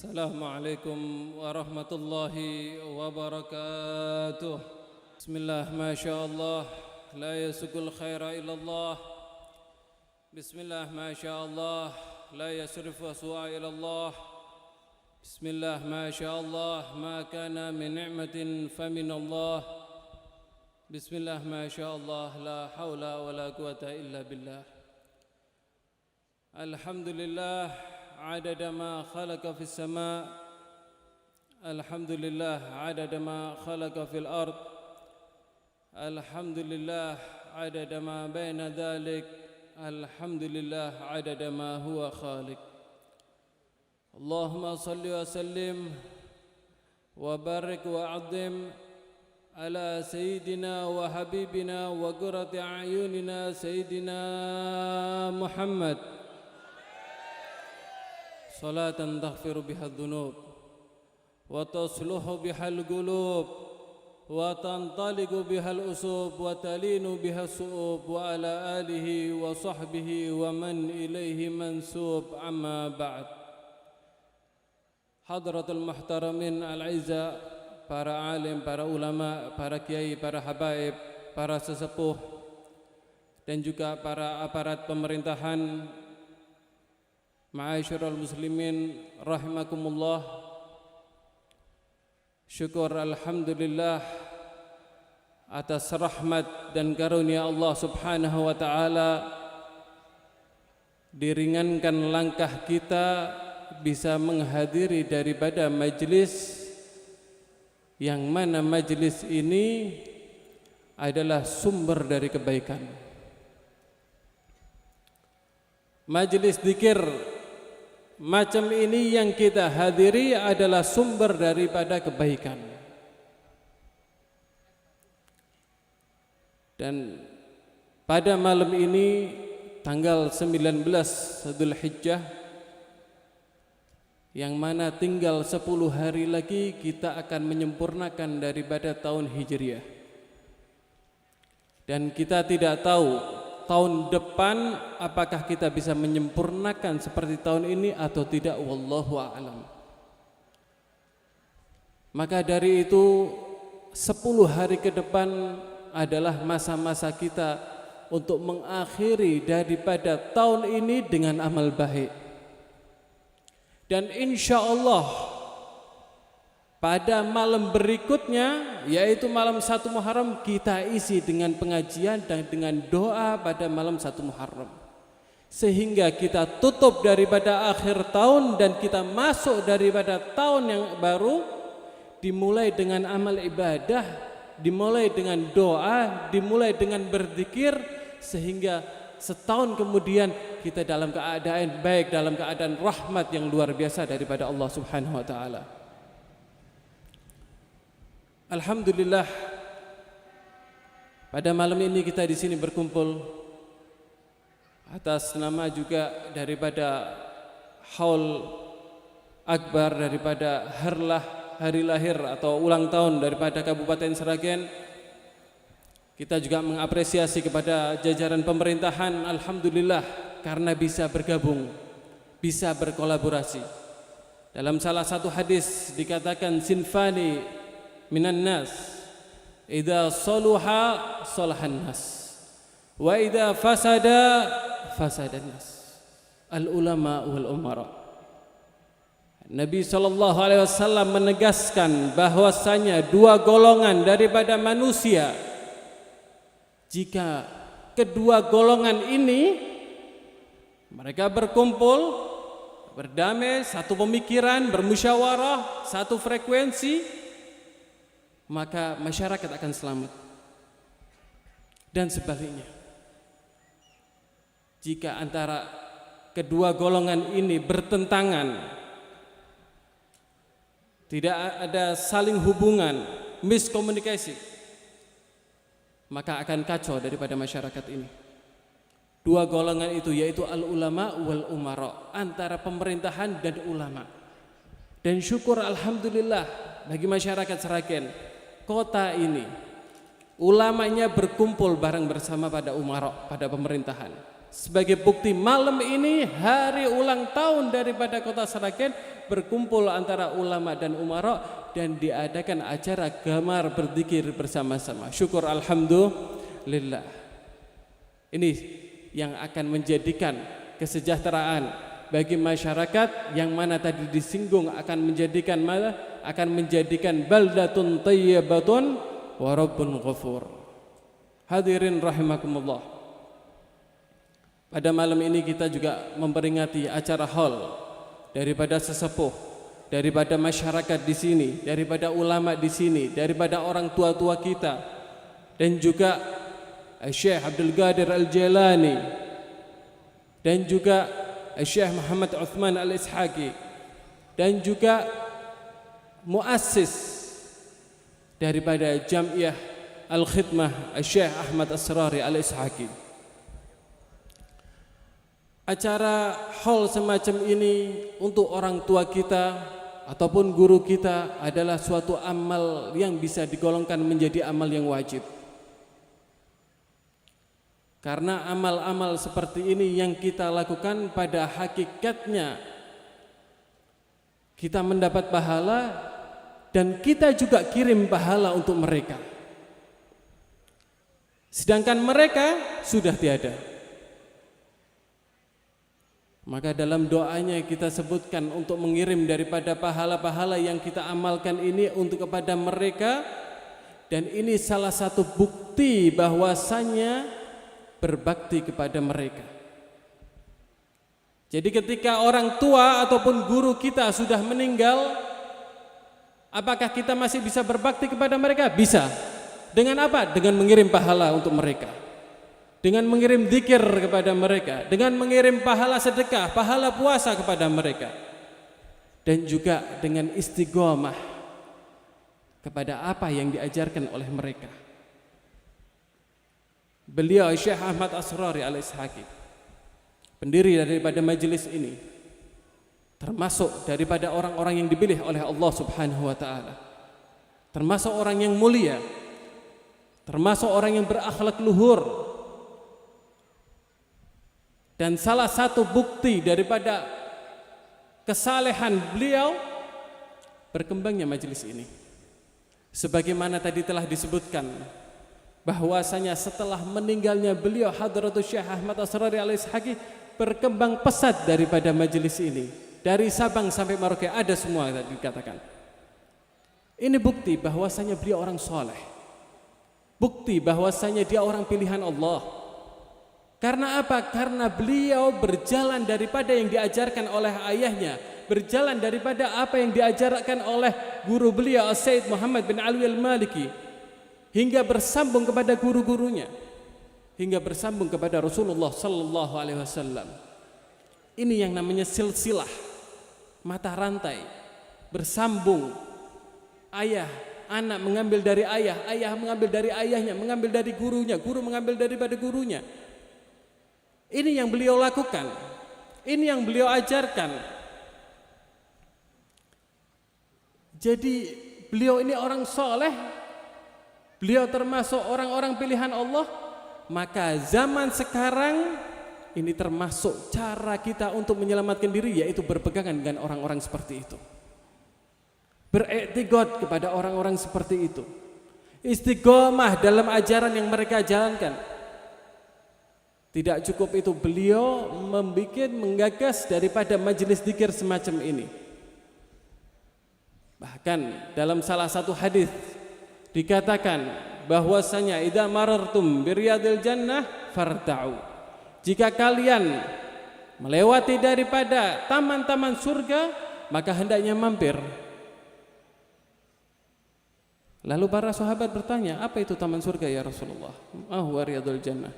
السلام عليكم ورحمة الله وبركاته. بسم الله ما شاء الله لا يسوق الخير إلا الله. بسم الله ما شاء الله لا يصرف السوء إلى الله. بسم الله ما شاء الله ما كان من نعمة فمن الله. بسم الله ما شاء الله لا حول ولا قوة إلا بالله. الحمد لله عدد ما خلق في السماء. الحمد لله عدد ما خلق في الأرض. الحمد لله عدد ما بين ذلك. الحمد لله عدد ما هو خالق. اللهم صل وسلم وبارك وعظم على سيدنا وحبيبنا وقرة أعيننا سيدنا محمد صلاة تغفر بها الذنوب وتصلح بها القلوب وتنطلق بها الأسوب وتلين بها الصؤوب وعلى آله وصحبه ومن إليه منسوب. أما بعد. Hadratul muhtaramin al-izza, para alim, para ulama, para kiai, para habaib, para sesepuh dan juga para aparat pemerintahan, ma'asyiral muslimin rahimakumullah. Syukur alhamdulillah atas rahmat dan karunia Allah subhanahu wa ta'ala, diringankan langkah kita bisa menghadiri daripada majlis yang mana majlis ini adalah sumber dari kebaikan. Majlis zikir macam ini yang kita hadiri adalah sumber daripada kebaikan. Dan pada malam ini tanggal 19 Dzulhijjah, yang mana tinggal 10 hari lagi kita akan menyempurnakan daripada tahun Hijriah. Dan kita tidak tahu tahun depan apakah kita bisa menyempurnakan seperti tahun ini atau tidak, wallahu a'lam. Maka dari itu 10 hari ke depan adalah masa-masa kita untuk mengakhiri daripada tahun ini dengan amal baik. Dan insya Allah pada malam berikutnya, yaitu malam 1 Muharram, kita isi dengan pengajian dan dengan doa pada malam 1 Muharram, sehingga kita tutup daripada akhir tahun dan kita masuk daripada tahun yang baru, dimulai dengan amal ibadah, dimulai dengan doa, dimulai dengan berzikir, sehingga setahun kemudian kita dalam keadaan baik, dalam keadaan rahmat yang luar biasa daripada Allah Subhanahu wa taala. Alhamdulillah, pada malam ini kita di sini berkumpul atas nama juga daripada Haul Akbar, daripada Harlah, hari lahir atau ulang tahun daripada Kabupaten Sragen. Kita juga mengapresiasi kepada jajaran pemerintahan, alhamdulillah, karena bisa bergabung, bisa berkolaborasi. Dalam salah satu hadis dikatakan, sinfani minan nas, idza saluha salahan nas, wa idza fasada fasadan nas, al ulama wal umara. Nabi SAW menegaskan bahwasanya 2 golongan daripada manusia, jika kedua golongan ini mereka berkumpul, berdamai, satu pemikiran, bermusyawarah, satu frekuensi, maka masyarakat akan selamat. Dan sebaliknya, jika antara kedua golongan ini bertentangan, tidak ada saling hubungan, miskomunikasi, maka akan kacau daripada masyarakat ini. 2 golongan itu yaitu al-ulama wal umara, antara pemerintahan dan ulama. Dan syukur alhamdulillah bagi masyarakat Sragen, kota ini ulamanya berkumpul bareng bersama pada umara, pada pemerintahan. Sebagai bukti malam ini hari ulang tahun daripada kota Sragen, berkumpul antara ulama dan umara dan diadakan acara gemar berzikir bersama-sama. Syukur alhamdulillah. Ini yang akan menjadikan kesejahteraan bagi masyarakat, yang mana tadi disinggung akan menjadikan baldatun thayyibatun wa rabbun ghafur. Hadirin rahimakumullah. Pada malam ini kita juga memperingati acara haul daripada sesepuh, daripada masyarakat di sini, daripada ulama di sini, daripada orang tua-tua kita, dan juga Syekh Abdul Qadir Al-Jailani, dan juga Syekh Muhammad Uthman Al-Ishaqi, dan juga muassis daripada Jamiah Al-Khidmah Syekh Ahmad Asrari Al-Ishaqi. Acara haul semacam ini untuk orang tua kita ataupun guru kita adalah suatu amal yang bisa digolongkan menjadi amal yang wajib. Karena amal-amal seperti ini yang kita lakukan pada hakikatnya kita mendapat pahala dan kita juga kirim pahala untuk mereka. Sedangkan mereka sudah tiada. Maka dalam doanya kita sebutkan untuk mengirim daripada pahala-pahala yang kita amalkan ini untuk kepada mereka, dan ini salah satu bukti bahwasanya berbakti kepada mereka. Jadi ketika orang tua ataupun guru kita sudah meninggal, apakah kita masih bisa berbakti kepada mereka? Bisa. Dengan apa? Dengan mengirim pahala untuk mereka, dengan mengirim zikir kepada mereka, dengan mengirim pahala sedekah, pahala puasa kepada mereka, dan juga dengan istiqomah kepada apa yang diajarkan oleh mereka. Beliau Syekh Ahmad Asrari Al-Ishaqi, pendiri daripada majelis ini, termasuk daripada orang-orang yang dipilih oleh Allah Subhanahu wa taala, termasuk orang yang mulia, termasuk orang yang berakhlak luhur. Dan salah satu bukti daripada kesalehan beliau berkembangnya majelis ini. Sebagaimana tadi telah disebutkan bahwasanya setelah meninggalnya beliau Hadratus Syekh Ahmad Asrari Al-Ishaqi, berkembang pesat daripada majelis ini. Dari Sabang sampai Merauke ada semua tadi dikatakan. Ini bukti bahwasanya beliau orang soleh. Bukti bahwasanya dia orang pilihan Allah. Karena apa? Karena beliau berjalan daripada yang diajarkan oleh ayahnya, berjalan daripada apa yang diajarkan oleh guru beliau Sayyid Muhammad bin Alwi Al-Maliki, hingga bersambung kepada guru-gurunya, hingga bersambung kepada Rasulullah sallallahu alaihi wasallam. Ini yang namanya silsilah, mata rantai, bersambung. Ayah, anak mengambil dari ayah, ayah mengambil dari ayahnya, mengambil dari gurunya, guru mengambil daripada gurunya. Ini yang beliau lakukan, ini yang beliau ajarkan. Jadi beliau ini orang soleh, beliau termasuk orang-orang pilihan Allah. Maka zaman sekarang ini termasuk cara kita untuk menyelamatkan diri, yaitu berpegangan dengan orang-orang seperti itu, beriktikad kepada orang-orang seperti itu, istiqomah dalam ajaran yang mereka jalankan. Tidak cukup itu, beliau menggagas daripada majelis zikir semacam ini. Bahkan dalam salah satu hadis dikatakan bahwasanya idza marartum biriyadil jannah farta'u. Jika kalian melewati daripada taman-taman surga, maka hendaknya mampir. Lalu para sahabat bertanya, apa itu taman surga ya Rasulullah? Huwa riyadul jannah.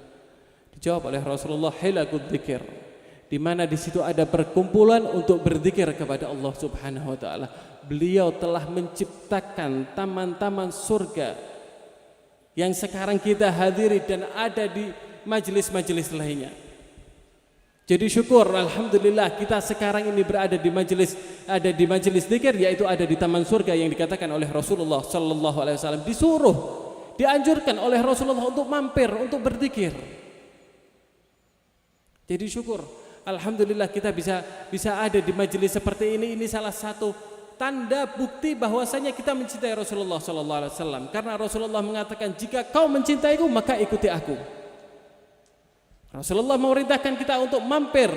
Dijawab oleh Rasulullah, hilaqud dzikir, di mana di situ ada perkumpulan untuk berzikir kepada Allah Subhanahu wa taala. Beliau telah menciptakan taman-taman surga yang sekarang kita hadiri dan ada di majelis-majelis lainnya. Jadi syukur alhamdulillah kita sekarang ini berada di majelis zikir, yaitu ada di taman surga yang dikatakan oleh Rasulullah sallallahu alaihi wasallam. Disuruh, dianjurkan oleh Rasulullah untuk mampir, untuk berzikir. Jadi syukur, alhamdulillah kita bisa ada di majelis seperti ini. Ini salah satu tanda bukti bahwasanya kita mencintai Rasulullah sallallahu alaihi wasallam. Karena Rasulullah mengatakan, jika kau mencintaiku maka ikuti aku. Rasulullah memerintahkan kita untuk mampir,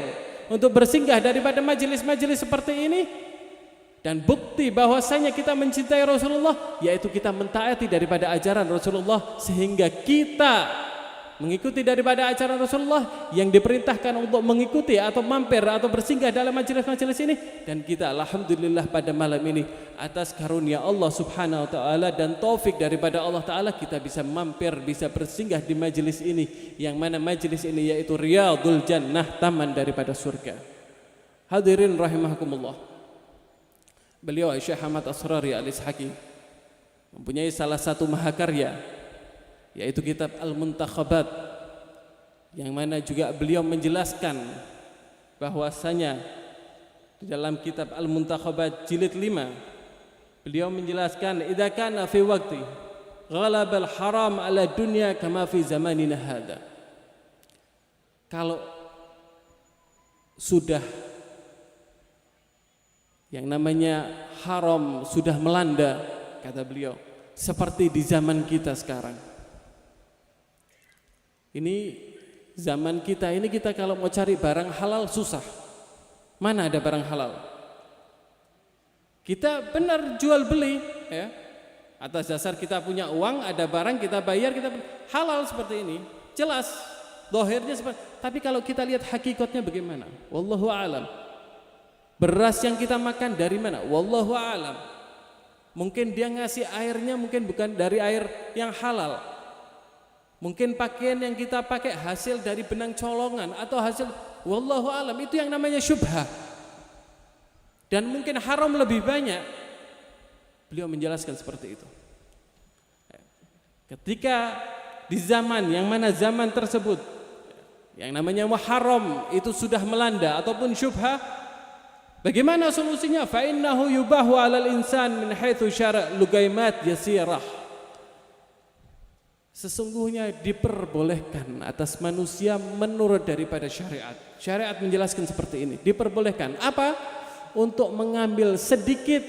untuk bersinggah daripada majelis-majelis seperti ini. Dan bukti bahwasanya kita mencintai Rasulullah yaitu kita mentaati daripada ajaran Rasulullah, sehingga kita mengikuti daripada ajaran Rasulullah yang diperintahkan untuk mengikuti atau mampir atau bersinggah dalam majelis-majelis ini. Dan kita alhamdulillah pada malam ini atas karunia Allah subhanahu wa ta'ala dan taufik daripada Allah ta'ala, kita bisa mampir, bisa bersinggah di majelis ini, yang mana majelis ini yaitu Riyadul Jannah, taman daripada surga. Hadirin rahimahakumullah, beliau Syekh Ahmad Asrari Al-Ishaqi mempunyai salah satu mahakarya yaitu kitab Al-Muntakhabat, yang mana juga beliau menjelaskan bahwasanya di dalam kitab Al-Muntakhabat jilid 5 beliau menjelaskan, idza kana fi waqti ghalabal haram ala dunya kama fi zamanina hada. Kalau sudah yang namanya haram sudah melanda, kata beliau, seperti di zaman kita sekarang. Ini zaman kita ini, kita kalau mau cari barang halal susah. Mana ada barang halal? Kita benar jual beli, ya. Atas dasar kita punya uang, ada barang kita bayar, kita halal seperti ini. Jelas, dohirnya seperti. Tapi kalau kita lihat hakikatnya bagaimana? Wallahu a'lam. Beras yang kita makan dari mana? Wallahu a'lam. Mungkin dia ngasih airnya mungkin bukan dari air yang halal. Mungkin pakaian yang kita pakai hasil dari benang colongan atau hasil, wallahu alam, itu yang namanya syubhah. Dan mungkin haram lebih banyak. Beliau menjelaskan seperti itu. Ketika di zaman yang mana zaman tersebut yang namanya haram itu sudah melanda ataupun syubhah, bagaimana solusinya? Fa innahu yubahu 'alal insan min haitsu syara' lugaimat yasirah. Sesungguhnya diperbolehkan atas manusia menurut daripada syariat. Syariat menjelaskan seperti ini. Diperbolehkan apa? Untuk mengambil sedikit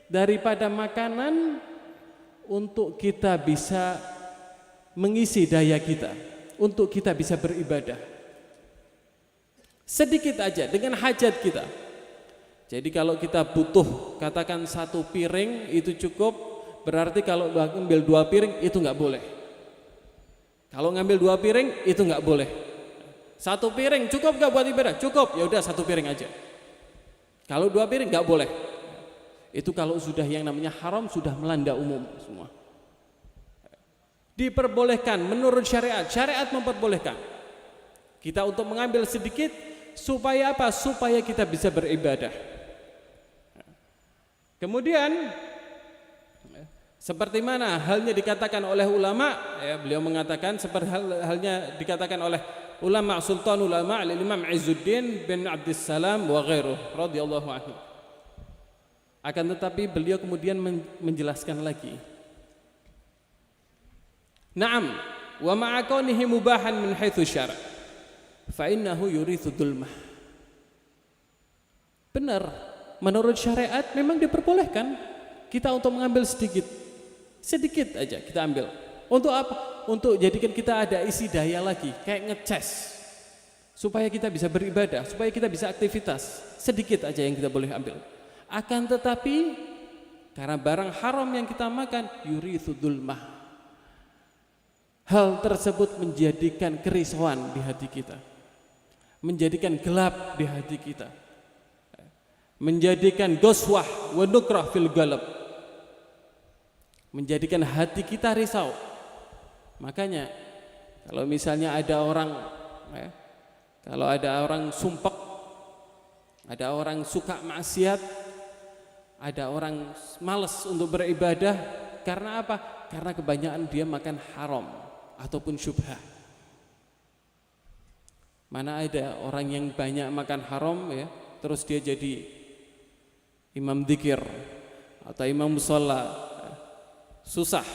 daripada makanan untuk kita bisa mengisi daya kita, untuk kita bisa beribadah. Sedikit aja dengan hajat kita. Jadi kalau kita butuh katakan 1 piring itu cukup, berarti kalau ngambil 2 piring itu nggak boleh. Kalau ngambil 2 piring itu nggak boleh. 1 piring cukup nggak buat ibadah? Cukup, ya udah 1 piring aja. Kalau 2 piring nggak boleh. Itu kalau sudah yang namanya haram sudah melanda umum semua. Diperbolehkan menurut syariat. Syariat memperbolehkan kita untuk mengambil sedikit supaya apa? Supaya kita bisa beribadah. Kemudian seperti mana halnya dikatakan oleh ulama, ya, beliau mengatakan seperti halnya dikatakan oleh ulama Sultan Ulama Al-Imam Izzuddin bin Abdissalam wa ghairuh radhiyallahu anhu. Akan tetapi beliau kemudian menjelaskan lagi. Naam, wa ma'a kaunihi mubahan min haitsu syara' fa innahu yurithu dzulmah. Benar, menurut syariat memang diperbolehkan kita untuk mengambil sedikit aja kita ambil. Untuk apa? Untuk jadikan kita ada isi daya lagi, kayak ngecas, supaya kita bisa beribadah, supaya kita bisa aktivitas. Sedikit aja yang kita boleh ambil. Akan tetapi karena barang haram yang kita makan, yurithu dzulmah, hal tersebut menjadikan kerisauan di hati kita, menjadikan gelap di hati kita, menjadikan goswah wa nukrah fil galab, menjadikan hati kita risau. Makanya kalau misalnya ada orang, kalau ada orang sumpek, ada orang suka maksiat, ada orang malas untuk beribadah, karena apa? Karena kebanyakan dia makan haram ataupun syubhah. Mana ada orang yang banyak makan haram, ya, terus dia jadi imam dzikir atau imam musholla. Susah.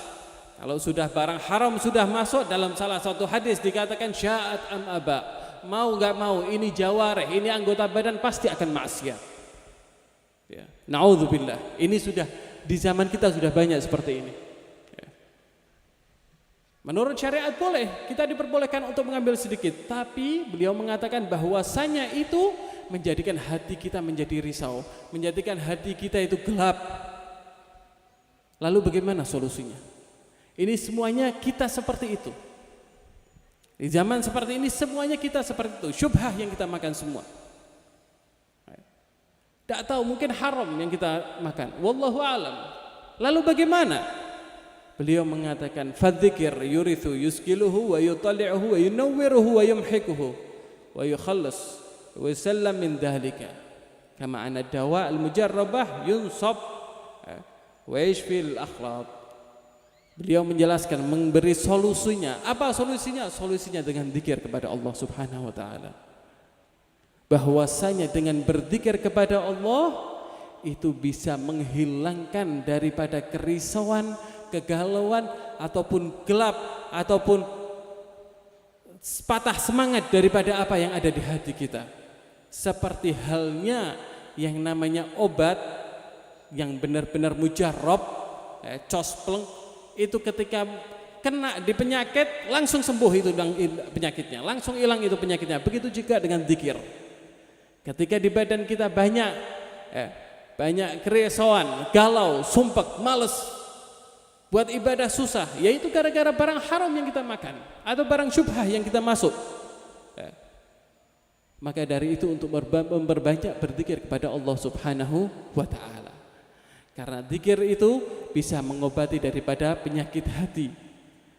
Kalau sudah barang haram sudah masuk, dalam salah satu hadis dikatakan sya'at am aba, mau nggak mau ini jawareh, ini anggota badan pasti akan maksiat. Ya. Na'udzubillah. Ini sudah di zaman kita sudah banyak seperti ini. Ya. Menurut syariat boleh, kita diperbolehkan untuk mengambil sedikit, tapi beliau mengatakan bahwasanya itu menjadikan hati kita menjadi risau, menjadikan hati kita itu gelap. Lalu bagaimana solusinya? Ini semuanya kita seperti itu. Di zaman seperti ini semuanya kita seperti itu. Syubhah yang kita makan semua. Tak tahu, mungkin haram yang kita makan. Wallahu alam. Lalu bagaimana? Beliau mengatakan fadzikir yurithu yuskiluhu wa yutalli'uhu wa yunawwiruhu wa yumhikuhu wa yukhallas wa yusallam min dhalika. Kama anna dawa al-mujarrabah yunsab wa yashfil akhlaq. Beliau menjelaskan, memberi solusinya. Apa solusinya? Solusinya dengan zikir kepada Allah Subhanahu wa taala. Bahwasanya dengan berzikir kepada Allah itu bisa menghilangkan daripada kerisauan, kegalauan ataupun gelap ataupun patah semangat daripada apa yang ada di hati kita. Seperti halnya yang namanya obat yang benar-benar mujarrab, cospleng, itu ketika kena di penyakit langsung sembuh itu penyakitnya, langsung hilang itu penyakitnya. Begitu juga dengan zikir. Ketika di badan kita banyak kerisauan, galau, sumpek, males, buat ibadah susah, yaitu gara-gara barang haram yang kita makan atau barang syubhah yang kita masuk. Maka dari itu untuk memperbanyak berzikir kepada Allah Subhanahu wa taala. Karena zikir itu bisa mengobati daripada penyakit hati.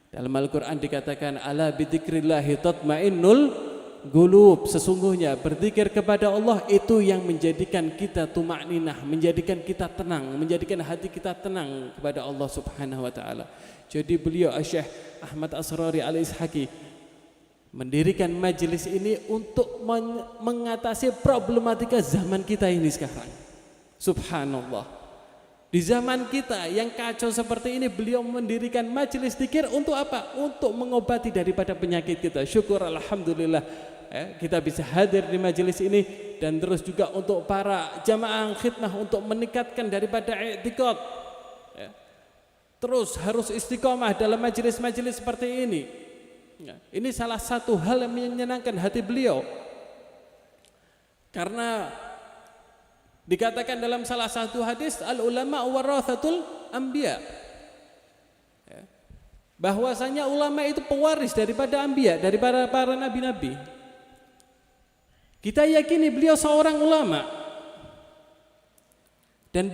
Dalam Al-Quran dikatakan ala bidzikrillahi tatmainnul qulub. Sesungguhnya berzikir kepada Allah itu yang menjadikan kita tuma'ninah, menjadikan kita tenang, menjadikan hati kita tenang kepada Allah Subhanahu wa taala. Jadi beliau Syekh Ahmad Asrari Al-Ishaqi mendirikan majelis ini untuk mengatasi problematika zaman kita ini sekarang. Subhanallah. Di zaman kita yang kacau seperti ini, beliau mendirikan majelis zikir untuk apa? Untuk mengobati daripada penyakit kita. Syukur alhamdulillah kita bisa hadir di majelis ini, dan terus juga untuk para jamaah khidmah untuk meningkatkan daripada i'tiqad. Terus harus istiqomah dalam majelis-majelis seperti ini. Ini salah satu hal yang menyenangkan hati beliau. Karena dikatakan dalam salah satu hadis, al-ulama warathatul anbiya. Bahwasanya ulama itu pewaris daripada anbiya, daripada para nabi-nabi. Kita yakini beliau seorang ulama. Dan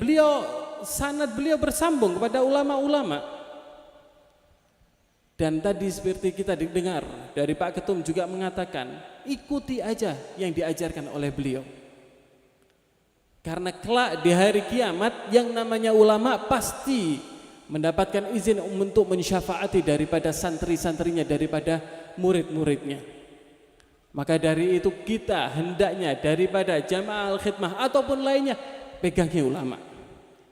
sanad beliau bersambung kepada ulama-ulama. Dan tadi seperti kita didengar dari Pak Ketum juga mengatakan, ikuti aja yang diajarkan oleh beliau. Karena kelak di hari kiamat yang namanya ulama pasti mendapatkan izin untuk mensyafaati daripada santri-santrinya, daripada murid-muridnya. Maka dari itu kita hendaknya daripada jamaah al-khidmah ataupun lainnya pegangi ulama.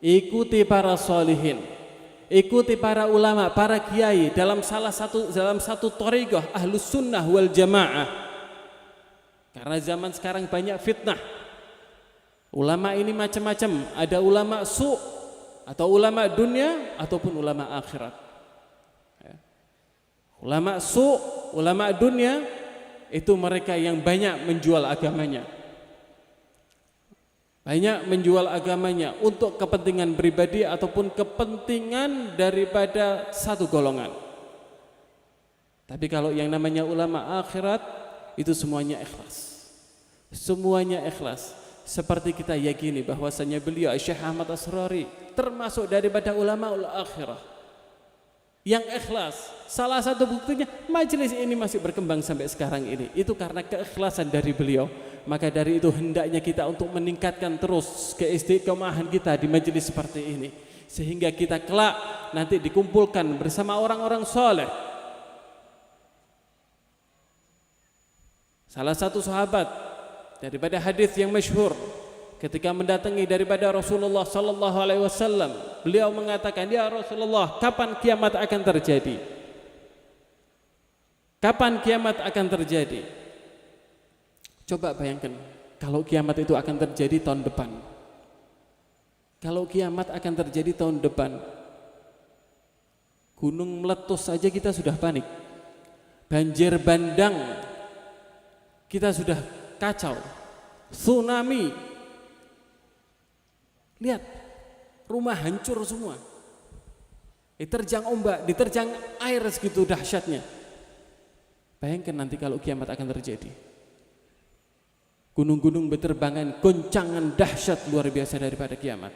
Ikuti para sholihin, ikuti para ulama, para kiai dalam satu thariqah ahlus sunnah wal jamaah. Karena zaman sekarang banyak fitnah. Ulama ini macam-macam, ada ulama su' atau ulama dunia ataupun ulama akhirat. Ulama su', ulama dunia itu mereka yang banyak menjual agamanya. Banyak menjual agamanya untuk kepentingan pribadi ataupun kepentingan daripada satu golongan. Tapi kalau yang namanya ulama akhirat itu semuanya ikhlas. Semuanya ikhlas. Seperti kita yakini bahwasanya beliau Syekh Ahmad Asrari termasuk daripada ulama al-akhirah yang ikhlas. Salah satu buktinya majelis ini masih berkembang sampai sekarang ini, itu karena keikhlasan dari beliau. Maka dari itu hendaknya kita untuk meningkatkan terus keistiqomahan kita di majelis seperti ini, sehingga kita kelak nanti dikumpulkan bersama orang-orang soleh. Salah satu sahabat daripada hadis yang masyhur ketika mendatangi daripada Rasulullah sallallahu alaihi wasallam, beliau mengatakan, "Ya Rasulullah, kapan kiamat akan terjadi? Kapan kiamat akan terjadi?" Coba bayangkan kalau kiamat itu akan terjadi tahun depan. Kalau kiamat akan terjadi tahun depan, gunung meletus saja kita sudah panik. Banjir bandang kita sudah kacau. Tsunami, lihat rumah hancur semua, diterjang ombak, diterjang air segitu dahsyatnya. Bayangkan nanti kalau kiamat akan terjadi, gunung-gunung berterbangan, goncangan dahsyat luar biasa daripada kiamat,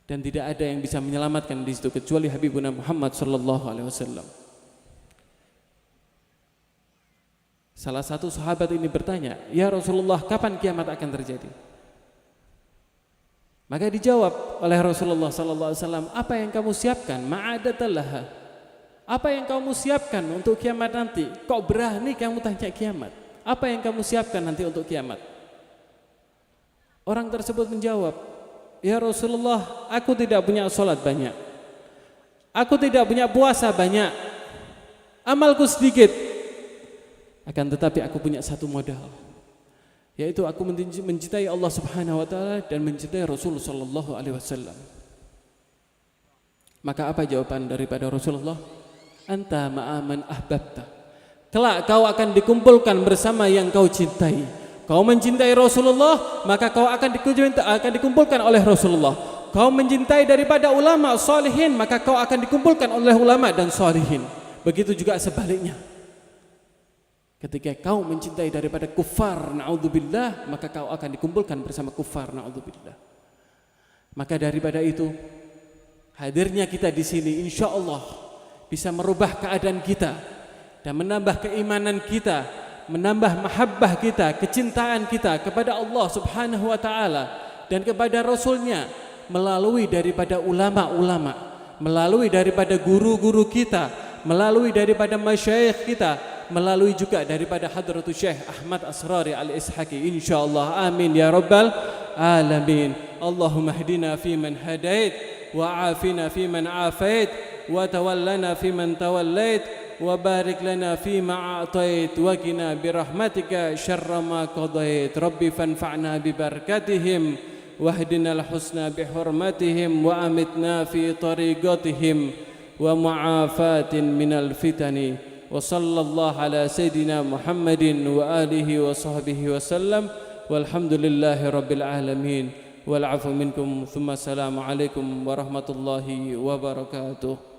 dan tidak ada yang bisa menyelamatkan di situ kecuali Habibuna Muhammad sallallahu alaihi wasallam. Salah satu sahabat ini bertanya, "Ya Rasulullah, kapan kiamat akan terjadi?" Maka dijawab oleh Rasulullah sallallahu alaihi wasallam, "Apa yang kamu siapkan? Ma'adatallaha." Apa yang kamu siapkan untuk kiamat nanti? Kok berani kamu tanya kiamat? Apa yang kamu siapkan nanti untuk kiamat? Orang tersebut menjawab, "Ya Rasulullah, aku tidak punya sholat banyak, aku tidak punya puasa banyak, amalku sedikit, akan tetapi aku punya satu modal, yaitu aku mencintai Allah Subhanahu wa taala dan mencintai Rasulullah sallallahu alaihi wasallam." Maka apa jawaban daripada Rasulullah? "Anta ma'aman ahbabta." Kelak kau akan dikumpulkan bersama yang kau cintai. Kau mencintai Rasulullah, maka kau akan dikumpulkan oleh Rasulullah. Kau mencintai daripada ulama salihin, maka kau akan dikumpulkan oleh ulama dan salihin. Begitu juga sebaliknya. Ketika kau mencintai daripada kufar, na'udzubillah, maka kau akan dikumpulkan bersama kufar, na'udzubillah. Maka daripada itu, hadirnya kita di sini insya Allah bisa merubah keadaan kita dan menambah keimanan kita, menambah mahabbah kita, kecintaan kita kepada Allah Subhanahu wa taala dan kepada Rasulnya melalui daripada ulama-ulama, melalui daripada guru-guru kita, melalui daripada masyayikh kita, melalui juga daripada Hadratul Syekh Ahmad Asrari Al-Ishaqi insyaallah. Amin ya rabbal alamin. Allahumma hdina fi man hadait wa afina fi man afait wa tawallana fi man tawallait wa barik lana fi ma a'tait wa qina bi rahmatika syarra ma qadait. Rabbi fanfa'na bi barakatihim wahdina al-husna bi hurmatihim wa amitna fi tariqatihim wa mu'afatin minal fitani. Wa sallallahu ala sayyidina Muhammadin wa alihi wa sahbihi wa sallam walhamdulillahi rabbil alamin wal afu minkum thumma assalamu alaikum warahmatullahi wabarakatuh.